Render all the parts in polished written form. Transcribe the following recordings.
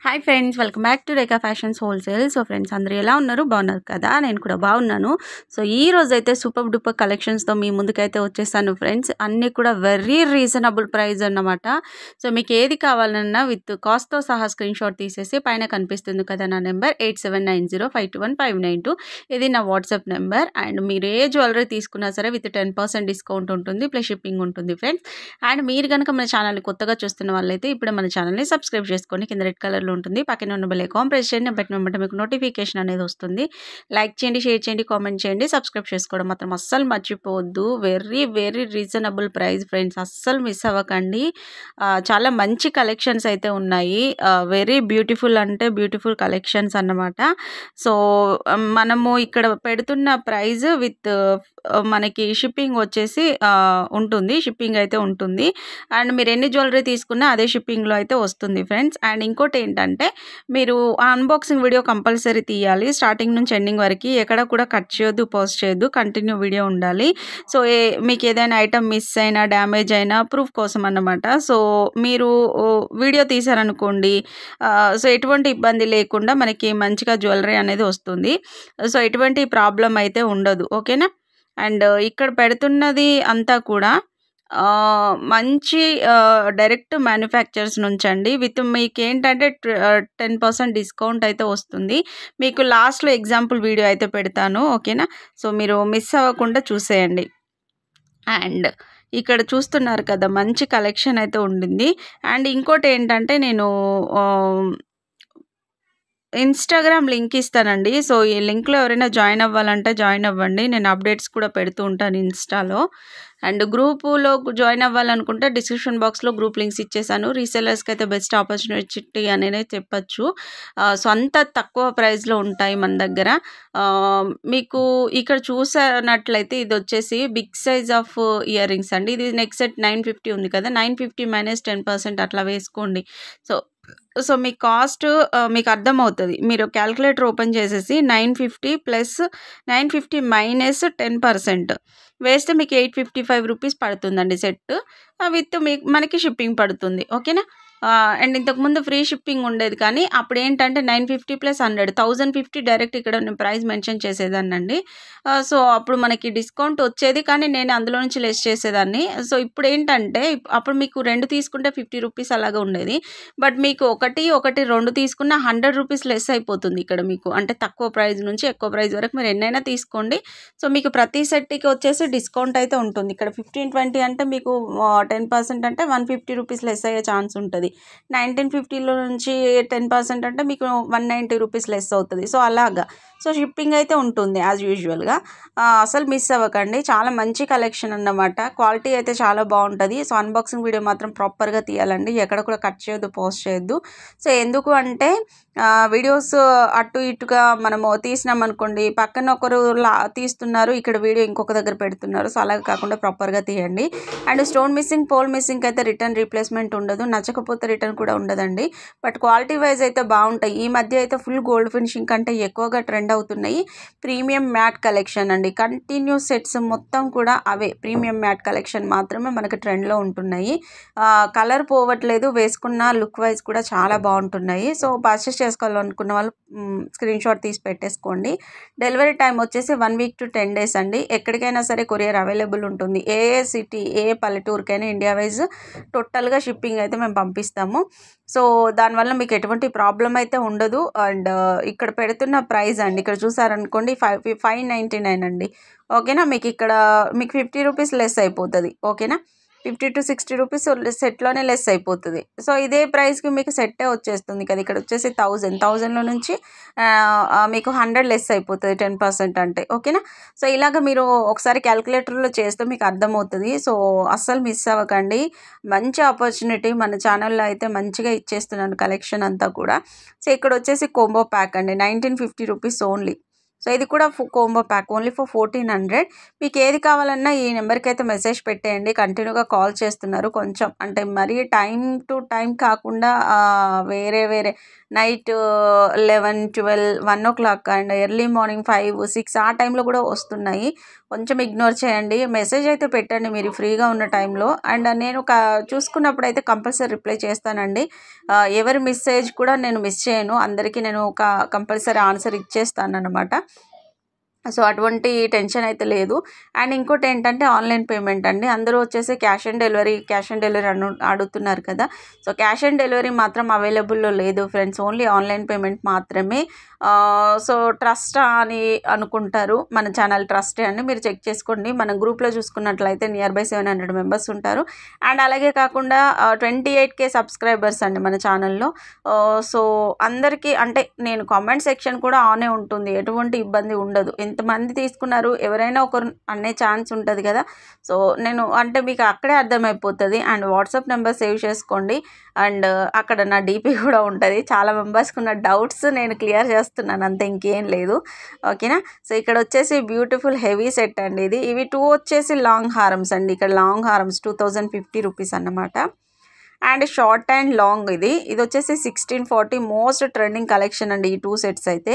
Hi friends, welcome back to Rekha fashions wholesale. So friends, అందరూ ఎలా ఉన్నారు? బాగున్నారు కదా? నేను కూడా బాగున్నాను. సో ఈ రోజు అయితే సూపర్ డూపర్ కలెక్షన్స్తో మీ ముందుకైతే వచ్చేసాను ఫ్రెండ్స్. అన్నీ కూడా వెరీ రీజనబుల్ ప్రైస్ అన్నమాట. సో మీకు ఏది కావాలన్నా విత్ కాస్ట్తో సహా స్క్రీన్ షాట్ తీసేసి పైన కనిపిస్తుంది కదా నా నెంబర్ 8790521592. ఇది నా వాట్సాప్ నెంబర్. అండ్ మీరు ఏ జ్యువెలరీ తీసుకున్నా సరే విత్ 10% డిస్కౌంట్ ఉంటుంది, ప్లస్ షిప్పింగ్ ఉంటుంది ఫ్రెండ్స్. అండ్ మీరు కనుక మన ఛానల్ని కొత్తగా చూస్తున్న వాళ్ళైతే ఇప్పుడు మన ఛానల్ని సబ్స్క్రైబ్ చేసుకోండి. కింద రెడ్ కలర్ ఉంటుంది, పక్కన ఉన్న బెల్ ఐకాన్ ప్రెస్ చేయండి. పెట్టినప్పుడు మీకు నోటిఫికేషన్ అనేది వస్తుంది. లైక్ చేయండి, షేర్ చేయండి, కామెంట్ చేయండి, సబ్స్క్రైబ్ చేసుకోవడం మాత్రం అస్సలు మర్చిపోవద్దు. Very very reasonable price friends, అస్సలు మిస్ అవ్వకండి. చాలా మంచి కలెక్షన్స్ అయితే ఉన్నాయి. వెరీ బ్యూటిఫుల్ అంటే బ్యూటిఫుల్ కలెక్షన్స్ అన్నమాట. సో మనము ఇక్కడ పెడుతున్న ప్రైస్ విత్ మనకి షిప్పింగ్ వచ్చేసి ఉంటుంది, షిప్పింగ్ అయితే ఉంటుంది. అండ్ మీరు ఎన్ని జ్యువెలరీ తీసుకున్నా అదే షిప్పింగ్లో అయితే వస్తుంది ఫ్రెండ్స్. అండ్ ఇంకోటి ఏంటంటే, మీరు అన్బాక్సింగ్ వీడియో కంపల్సరీ తీయాలి. స్టార్టింగ్ నుంచి ఎండింగ్ వరకు ఎక్కడ కూడా కట్ చేయొద్దు, పోస్ట్ చేయొద్దు, కంటిన్యూ వీడియో ఉండాలి. సో మీకు ఏదైనా ఐటమ్ మిస్ అయినా డ్యామేజ్ అయినా ప్రూఫ్ కోసం అన్నమాట. సో మీరు వీడియో తీసారనుకోండి, సో ఎటువంటి ఇబ్బంది లేకుండా మనకి మంచిగా జ్యువెలరీ అనేది వస్తుంది. సో ఎటువంటి ప్రాబ్లం అయితే ఉండదు, ఓకేనా. అండ్ ఇక్కడ పెడుతున్నది అంతా కూడా మంచి డైరెక్ట్ మ్యానుఫ్యాక్చర్స్ నుంచండి. విత్ మీకు ఏంటంటే 10% డిస్కౌంట్ అయితే వస్తుంది. మీకు లాస్ట్లో ఎగ్జాంపుల్ వీడియో అయితే పెడతాను, ఓకేనా. సో మీరు మిస్ అవ్వకుండా చూసేయండి. అండ్ ఇక్కడ చూస్తున్నారు కదా, మంచి కలెక్షన్ అయితే ఉండింది. అండ్ ఇంకోటి ఏంటంటే, నేను ఇన్స్టాగ్రామ్ లింక్ ఇస్తానండి. సో ఈ లింక్లో ఎవరైనా జాయిన్ అవ్వాలంటే జాయిన్ అవ్వండి. నేను అప్డేట్స్ కూడా పెడుతూ ఉంటాను ఇన్స్టాలో. అండ్ గ్రూపులో జాయిన్ అవ్వాలనుకుంటే డిస్క్రిప్షన్ బాక్స్లో గ్రూప్ లింక్స్ ఇచ్చేసాను. రీసెలర్స్కి అయితే బెస్ట్ ఆపర్చునిటీ అనేది చెప్పచ్చు. సో అంత తక్కువ ప్రైస్లో ఉంటాయి మన దగ్గర. మీకు ఇక్కడ చూసినట్లయితే ఇది వచ్చేసి big size of earrings అండి. ఇది నెక్ సెట్ 950 ఉంది కదా, 950 మైనస్ 10% అట్లా వేసుకోండి. సో మీ కాస్ట్ మీకు అర్థమవుతుంది. మీరు క్యాల్కులేటర్ ఓపెన్ చేసేసి 950 ప్లస్ 950 మైనస్ 10% వేస్తే మీకు 855 రూపీస్ పడుతుందండి సెట్. విత్ మనకి షిప్పింగ్ పడుతుంది, ఓకేనా. అండ్ ఇంతకుముందు ఫ్రీ షిప్పింగ్ ఉండేది, కానీ అప్పుడు ఏంటంటే 950 ప్లస్ 100 1050 డైరెక్ట్ ఇక్కడ నేను ప్రైస్ మెన్షన్ చేసేదాన్నండి. సో అప్పుడు మనకి డిస్కౌంట్ వచ్చేది, కానీ నేను అందులో నుంచి లెస్ చేసేదాన్ని. సో ఇప్పుడు ఏంటంటే, అప్పుడు మీకు 2 తీసుకుంటే 50 రూపీస్ అలాగా ఉండేది. బట్ మీకు ఒకటి 2 తీసుకున్న 100 రూపీస్ లెస్ అయిపోతుంది ఇక్కడ మీకు. అంటే తక్కువ ప్రైస్ నుంచి ఎక్కువ ప్రైస్ వరకు మీరు ఎన్నైనా తీసుకోండి. సో మీకు ప్రతి సెట్కి వచ్చేసి డిస్కౌంట్ అయితే ఉంటుంది. ఇక్కడ 15-20 అంటే మీకు 10% అంటే 150 రూపీస్ లెస్ అయ్యే ఛాన్స్ ఉంటుంది. 1950లో నుంచి 10% అంటే మీకు 190 రూపీస్ లెస్ అవుతుంది. సో అలాగా. సో షిప్పింగ్ అయితే ఉంటుంది యాజ్ యూజువల్గా. అసలు మిస్ అవ్వకండి. చాలా మంచి కలెక్షన్ అన్నమాట. క్వాలిటీ అయితే చాలా బాగుంటుంది. సో అన్బాక్సింగ్ వీడియో మాత్రం ప్రాపర్గా తీయాలండి, ఎక్కడ కూడా కట్ చేయొద్దు, పోస్ట్ చేయొద్దు. సో ఎందుకు అంటే, వీడియోస్ అటు ఇటుగా మనము తీసినాం అనుకోండి, పక్కన ఒకరు తీస్తున్నారు, ఇక్కడ వీడియో ఇంకొక దగ్గర పెడుతున్నారు. సో అలాగే కాకుండా ప్రాపర్గా తీయండి. And stone missing, pole missing అయితే రిటర్న్ రీప్లేస్మెంట్ ఉండదు, నచ్చకపోతే రిటర్న్ కూడా ఉండదండి. బట్ క్వాలిటీ వైజ్ అయితే బాగుంటాయి. ఈ మధ్య అయితే ఫుల్ గోల్డ్ ఫినిషింగ్ కంటే ఎక్కువగా ట్రెండ్ అవుతున్నాయి. ప్రీమియం మ్యాట్ కలెక్షన్ అండి. కంటిన్యూ సెట్స్ మొత్తం కూడా అవే ప్రీమియం మ్యాట్ కలెక్షన్ మాత్రమే మనకి ట్రెండ్లో ఉంటున్నాయి. కలర్ పోవట్లేదు, వేసుకున్న లుక్ వైజ్ కూడా చాలా బాగుంటున్నాయి. సో పర్చేస్ చేసుకోవాలనుకున్న వాళ్ళు స్క్రీన్ షాట్ తీసి పెట్టేసుకోండి. డెలివరీ టైం వచ్చేసి 1 వీక్ to 10 days అండి. ఎక్కడికైనా సరే కొరియర్ అవైలబుల్ ఉంటుంది. ఏ సిటీ, ఏ పల్లెటూరుకైనా ఇండియా వైజ్ టోటల్గా షిప్పింగ్ అయితే మేము పంపిస్తాము. సో దానివల్ల మీకు ఎటువంటి ప్రాబ్లం అయితే ఉండదు. అండ్ ఇక్కడ పెడుతున్న ప్రైస్ అండి, ఇక్కడ చూసారనుకోండి 599 అండి, ఓకేనా. మీకు ఇక్కడ మీకు 50 రూపీస్ లెస్ అయిపోతుంది, ఓకేనా. 50 to 60 రూపీస్ సెట్లోనే లెస్ అయిపోతుంది. సో ఇదే ప్రైస్కి మీకు సెట్టే వచ్చేస్తుంది కదా. ఇక్కడ వచ్చేసి 1000లో నుంచి మీకు 100 లెస్ అయిపోతుంది 10% అంటే, ఓకేనా. సో ఇలాగ మీరు ఒకసారి క్యాల్కులేటర్లో చేస్తే మీకు అర్థమవుతుంది. సో అస్సలు మిస్ అవ్వకండి. మంచి ఆపర్చునిటీ మన ఛానల్లో అయితే మంచిగా ఇచ్చేస్తున్నాను కలెక్షన్ అంతా కూడా. సో ఇక్కడ వచ్చేసి కోంబో ప్యాక్ అండి, 1950 రూపీస్ ఓన్లీ. సో ఇది కూడా కోంబో ప్యాక్ ఓన్లీ ఫర్ 1400. మీకు ఏది కావాలన్నా ఈ నెంబర్కి అయితే మెసేజ్ పెట్టేయండి. కంటిన్యూగా కాల్ చేస్తున్నారు, కొంచెం అంటే మరీ టైం టు టైం కాకుండా వేరే వేరే night 11, 12, 1 o'clock and early morning 5, 6 ఆ టైంలో కూడా వస్తున్నాయి. కొంచెం ఇగ్నోర్ చేయండి. మెసేజ్ అయితే పెట్టండి మీరు ఫ్రీగా ఉన్న టైంలో. అండ్ నేను చూసుకున్నప్పుడు అయితే కంపల్సరీ రిప్లై చేస్తానండి. ఎవరి మెసేజ్ కూడా నేను మిస్ చేయను, అందరికీ నేను కంపల్సరీ ఆన్సర్ ఇచ్చేస్తాను అన్నమాట. సో అటువంటి టెన్షన్ అయితే లేదు. అండ్ ఇంకోటి ఏంటంటే ఆన్లైన్ పేమెంట్ అండి. అందరూ వచ్చేసి క్యాష్ ఆన్ డెలివరీ అడుగుతున్నారు కదా. సో క్యాష్ ఆన్ డెలివరీ మాత్రం అవైలబుల్లో లేదు ఫ్రెండ్స్, ఓన్లీ ఆన్లైన్ పేమెంట్ మాత్రమే. సో ట్రస్ట్ అని అనుకుంటారు, మన ఛానల్ ట్రస్టే అండి, మీరు చెక్ చేసుకోండి. మన గ్రూప్లో చూసుకున్నట్లయితే నియర్ బై 700 మెంబర్స్ ఉంటారు. అండ్ అలాగే కాకుండా 28K సబ్స్క్రైబర్స్ అండి మన ఛానల్లో. సో అందరికీ అంటే నేను కామెంట్ సెక్షన్ కూడా ఆనే ఉంటుంది, ఎటువంటి ఇబ్బంది ఉండదు. ఎంతమంది తీసుకున్నారు ఎవరైనా ఒకరు అనే ఛాన్స్ ఉంటుంది కదా. సో నేను అంటే మీకు అక్కడే అర్థమైపోతుంది. అండ్ వాట్సాప్ నెంబర్ సేవ్ చేసుకోండి. అండ్ అక్కడ నా డీపీ కూడా ఉంటుంది. చాలా మెంబర్స్కి ఉన్న డౌట్స్ నేను క్లియర్ చేస్తున్నాను, అంతే, ఇంకేం లేదు. ఓకేనా. సో ఇక్కడ వచ్చేసి బ్యూటిఫుల్ హెవీ సెట్ అండి ఇది. ఇవి 2 వచ్చేసి లాంగ్ హారమ్స్ అండి. ఇక్కడ లాంగ్ హారమ్స్ 2050 రూపీస్ అన్నమాట. అండ్ షార్ట్ అండ్ లాంగ్ ఇది వచ్చేసి 1640 మోస్ట్ ట్రెండింగ్ కలెక్షన్ అండి ఈ 2 సెట్స్ అయితే.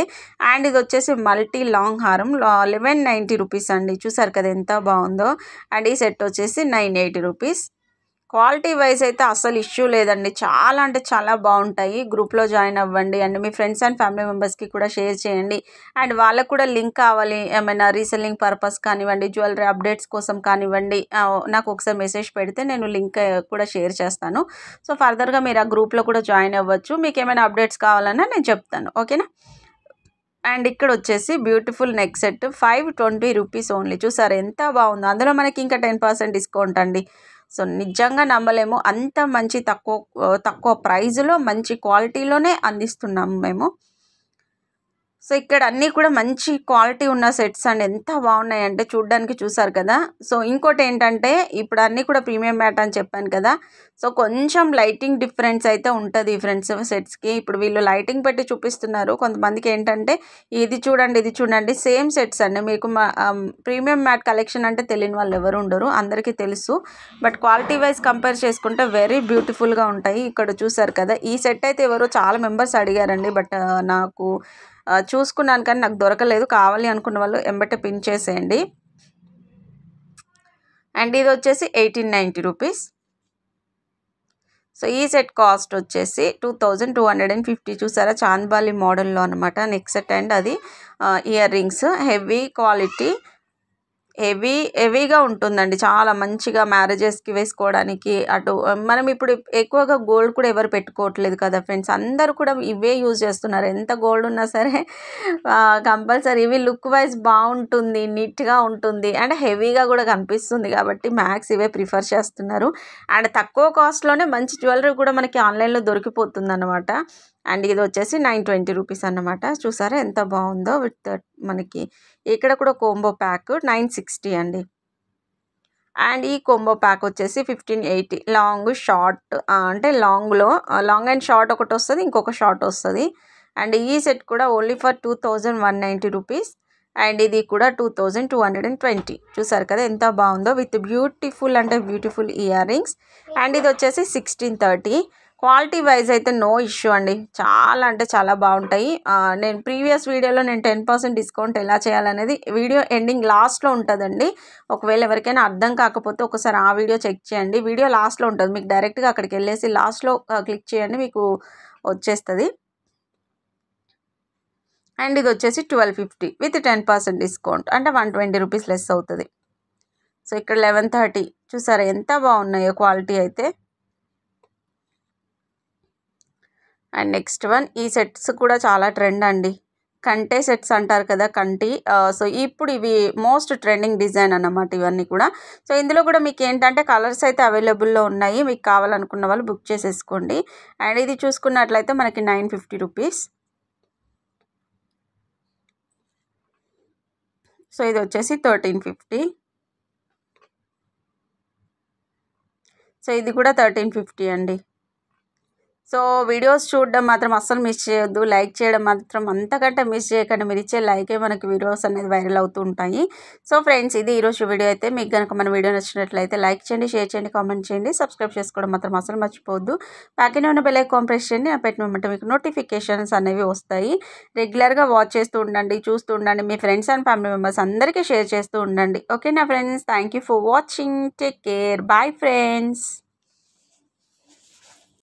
అండ్ ఇది వచ్చేసి మల్టీ లాంగ్ హారం 1190 రూపీస్ అండి. చూసారు కదా ఎంత బాగుందో. అండ్ ఈ సెట్ వచ్చేసి 980 రూపీస్. క్వాలిటీ వైజ్ అయితే అసలు ఇష్యూ లేదండి, చాలా అంటే చాలా బాగుంటాయి. గ్రూప్లో జాయిన్ అవ్వండి and me friends and family మెంబర్స్కి కూడా షేర్ చేయండి. అండ్ వాళ్ళకు కూడా లింక్ కావాలి, ఏమైనా రీసెల్లింగ్ పర్పస్ కానివ్వండి, జ్యువెలరీ అప్డేట్స్ కోసం కానివ్వండి, నాకు ఒకసారి మెసేజ్ పెడితే నేను లింక్ కూడా షేర్ చేస్తాను. సో ఫర్దర్గా మీరు ఆ గ్రూప్లో కూడా జాయిన్ అవ్వచ్చు. మీకు ఏమైనా అప్డేట్స్ కావాలన్నా నేను చెప్తాను, ఓకేనా. అండ్ ఇక్కడ వచ్చేసి beautiful neck set 520 rupees only. చూసారు ఎంత బాగుందో. అందులో మనకి ఇంకా 10% డిస్కౌంట్ అండి. సో నిజంగా నమ్మలేము, అంత మంచి తక్కువ ప్రైజ్లో మంచి క్వాలిటీలోనే అందిస్తున్నాము మేము. సో ఇక్కడ అన్నీ కూడా మంచి క్వాలిటీ ఉన్న సెట్స్ అండి, ఎంత బాగున్నాయంటే చూడ్డానికి. చూసారు కదా. సో ఇంకోటి ఏంటంటే ఇప్పుడు అన్నీ కూడా ప్రీమియం మ్యాట్ అని చెప్పాను కదా. సో కొంచెం లైటింగ్ డిఫరెన్స్ అయితే ఉంటుంది ఫ్రెండ్స్ సెట్స్కి. ఇప్పుడు వీళ్ళు లైటింగ్ పెట్టి చూపిస్తున్నారు, కొంతమందికి ఏంటంటే ఇది చూడండి సేమ్ సెట్స్ అండి. మీకు ప్రీమియం మ్యాట్ కలెక్షన్ అంటే తెలియని వాళ్ళు ఎవరు ఉండరు, అందరికీ తెలుసు. బట్ క్వాలిటీ వైజ్ కంపేర్ చేసుకుంటే వెరీ బ్యూటిఫుల్గా ఉంటాయి. ఇక్కడ చూసారు కదా. ఈ సెట్ అయితే ఎవరో చాలా మెంబర్స్ అడిగారండి, బట్ నాకు చూసుకున్నాను కానీ నాకు దొరకలేదు. కావాలి అనుకున్న వాళ్ళు ఎంబటే పిన్ చేసేయండి. అండ్ ఇది వచ్చేసి 1890 రూపీస్. సో ఈ సెట్ కాస్ట్ వచ్చేసి 2250. చూసారా, చాంద్బాలి మోడల్లో అనమాట నెక్ సెట్. అండ్ అది ఇయర్ రింగ్స్ హెవీ క్వాలిటీ, హెవీగా ఉంటుందండి, చాలా మంచిగా మ్యారేజెస్కి వేసుకోవడానికి. అటు మనం ఇప్పుడు ఎక్కువగా గోల్డ్ కూడా ఎవరు పెట్టుకోవట్లేదు కదా ఫ్రెండ్స్, అందరూ కూడా ఇవే యూజ్ చేస్తున్నారు. ఎంత గోల్డ్ ఉన్నా సరే కంపల్సరీ ఇవి లుక్ వైజ్ బాగుంటుంది, నీట్గా ఉంటుంది అండ్ హెవీగా కూడా కనిపిస్తుంది కాబట్టి మ్యాక్స్ ఇవే ప్రిఫర్ చేస్తున్నారు. అండ్ తక్కువ కాస్ట్లోనే మంచి జ్యువెలరీ కూడా మనకి ఆన్లైన్లో దొరికిపోతుంది అనమాట. అండ్ ఇది వచ్చేసి 920 రూపీస్ అన్నమాట. చూసారా ఎంత బాగుందో. విత్ మనకి ఇక్కడ కూడా కోంబో ప్యాక్ 960 అండి. అండ్ ఈ కోంబో ప్యాక్ వచ్చేసి 1580. లాంగ్ షార్ట్ అంటే లాంగ్లో లాంగ్ అండ్ షార్ట్ ఒకటి వస్తుంది, ఇంకొక షార్ట్ వస్తుంది. అండ్ ఈ సెట్ కూడా ఓన్లీ ఫర్ 2190 రూపీస్. అండ్ ఇది కూడా 2220. చూసారు కదా ఎంత బాగుందో. విత్ బ్యూటిఫుల్ అంటే బ్యూటిఫుల్ ఇయర్ రింగ్స్. అండ్ ఇది వచ్చేసి 1630. క్వాలిటీ వైజ్ అయితే నో ఇష్యూ అండి, చాలా అంటే చాలా బాగుంటాయి. నేను ప్రీవియస్ వీడియోలో నేను 10% డిస్కౌంట్ ఎలా చేయాలనేది వీడియో ఎండింగ్ లాస్ట్లో ఉంటుందండి. ఒకవేళ ఎవరికైనా అర్థం కాకపోతే ఒకసారి ఆ వీడియో చెక్ చేయండి. వీడియో లాస్ట్లో ఉంటుంది, మీకు డైరెక్ట్గా అక్కడికి వెళ్ళేసి లాస్ట్లో క్లిక్ చేయండి, మీకు వచ్చేస్తుంది. అండ్ ఇది వచ్చేసి 1250 విత్ 10% డిస్కౌంట్ అంటే 120 రూపీస్ లెస్ అవుతుంది. సో ఇక్కడ 1130. చూసారా ఎంత బాగున్నాయో క్వాలిటీ అయితే. అండ్ నెక్స్ట్ వన్, ఈ సెట్స్ కూడా చాలా ట్రెండ్ అండి, కంటే సెట్స్ అంటారు కదా, కంటి. సో ఇప్పుడు ఇవి మోస్ట్ ట్రెండింగ్ డిజైన్ అన్నమాట ఇవన్నీ కూడా. సో ఇందులో కూడా మీకు ఏంటంటే కలర్స్ అయితే అవైలబుల్లో ఉన్నాయి, మీకు కావాలనుకున్న వాళ్ళు బుక్ చేసేసుకోండి. అండ్ ఇది చూసుకున్నట్లయితే మనకి 950 రూపీస్. సో ఇది వచ్చేసి 1350. సో ఇది కూడా 1350 అండి. సో వీడియోస్ చూడడం మాత్రం అస్సలు మిస్ చేయొద్దు. లైక్ చేయడం మాత్రం అంతకంటే మిస్ చేయకండి. మీరు ఇచ్చే లైకే మనకి వీడియోస్ అనేది వైరల్ అవుతూ ఉంటాయి. సో ఫ్రెండ్స్, ఇది ఈరోజు వీడియో అయితే. మీకు కనుక మన వీడియో నచ్చినట్లయితే లైక్ చేయండి, షేర్ చేయండి, కామెంట్ చేయండి, సబ్స్క్రైబ్ చేసుకోవడం మాత్రం అసలు మర్చిపోవద్దు. పక్కనే ఉన్న బెల్ ఐకాన్ ప్రెస్ చేయండి. నేను పెట్టిన వెంటనే మీకు నోటిఫికేషన్స్ అనేవి వస్తాయి. రెగ్యులర్గా వాచ్ చేస్తూ ఉండండి, చూస్తూ ఉండండి. మీ ఫ్రెండ్స్ అండ్ ఫ్యామిలీ మెంబర్స్ అందరికీ షేర్ చేస్తూ ఉండండి. ఓకే నా friends, thank you for watching. Take care. Bye friends.